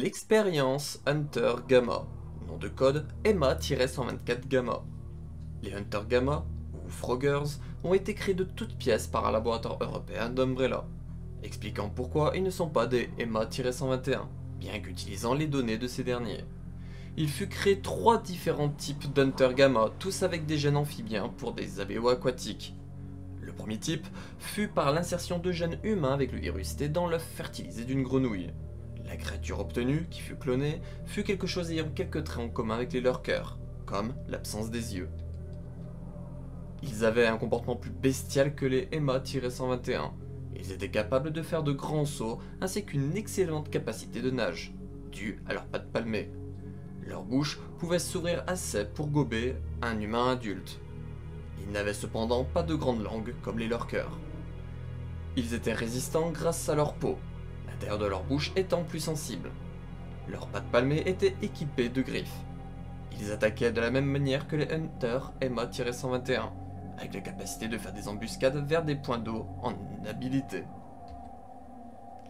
L'expérience Hunter Gamma, nom de code EMA-124 Gamma. Les Hunter Gamma, ou Froggers, ont été créés de toutes pièces par un laboratoire européen d'Umbrella, expliquant pourquoi ils ne sont pas des EMA-121, bien qu'utilisant les données de ces derniers. Il fut créé 3 différents types d'Hunter Gamma, tous avec des gènes amphibiens pour des ABO aquatiques. Le premier type fut par l'insertion de gènes humains avec le virus T dans l'œuf fertilisé d'une grenouille. La créature obtenue, qui fut clonée, fut quelque chose ayant quelques traits en commun avec les lurkers, comme l'absence des yeux. Ils avaient un comportement plus bestial que les EMA-121. Ils étaient capables de faire de grands sauts ainsi qu'une excellente capacité de nage, due à leurs pattes palmées. Leur bouche pouvait s'ouvrir assez pour gober un humain adulte. Ils n'avaient cependant pas de grande langue comme les lurkers. Ils étaient résistants grâce à leur peau, l'intérieur de leur bouche étant plus sensible. Leurs pattes palmées étaient équipées de griffes. Ils attaquaient de la même manière que les Hunters EMA-121, avec la capacité de faire des embuscades vers des points d'eau en inhabilité.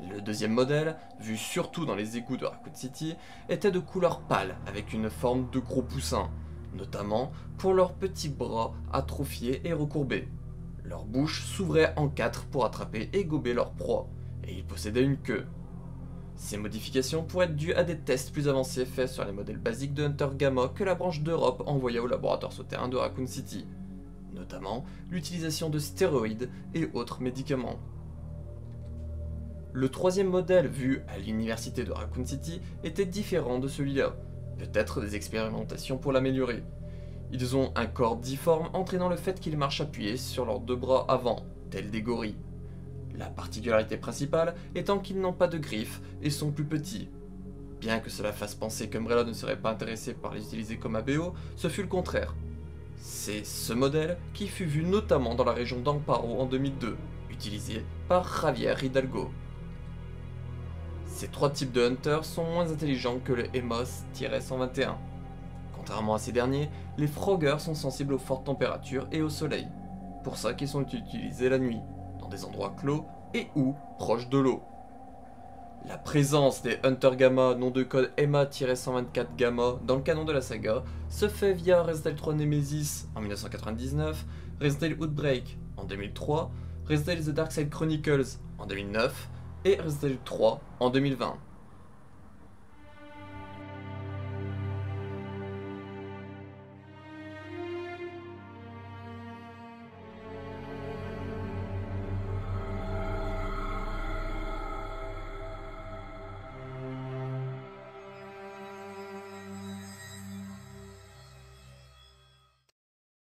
Le deuxième modèle, vu surtout dans les égouts de Raccoon City, était de couleur pâle avec une forme de gros poussin, notamment pour leurs petits bras atrophiés et recourbés. Leur bouche s'ouvrait en 4 pour attraper et gober leur proie, et ils possédaient une queue. Ces modifications pourraient être dues à des tests plus avancés faits sur les modèles basiques de Hunter Gamma que la branche d'Europe envoya au laboratoire souterrain de Raccoon City, notamment l'utilisation de stéroïdes et autres médicaments. Le troisième modèle vu à l'université de Raccoon City était différent de celui-là, peut-être des expérimentations pour l'améliorer. Ils ont un corps difforme entraînant le fait qu'ils marchent appuyés sur leurs 2 bras avant, tels des gorilles. La particularité principale étant qu'ils n'ont pas de griffes et sont plus petits. Bien que cela fasse penser qu'Umbrella ne serait pas intéressé par les utiliser comme ABO, ce fut le contraire. C'est ce modèle qui fut vu notamment dans la région d'Amparo en 2002, utilisé par Javier Hidalgo. Ces 3 types de Hunters sont moins intelligents que les EMA-121. Contrairement à ces derniers, les Froggers sont sensibles aux fortes températures et au soleil. Pour ça qu'ils sont utilisés la nuit, dans des endroits clos et ou proches de l'eau. La présence des Hunter Gamma, nom de code EMA-124 Gamma, dans le canon de la saga, se fait via Resident Evil 3 Nemesis en 1999, Resident Evil Outbreak en 2003, Resident Evil The Dark Side Chronicles en 2009 et Resident Evil 3 en 2020.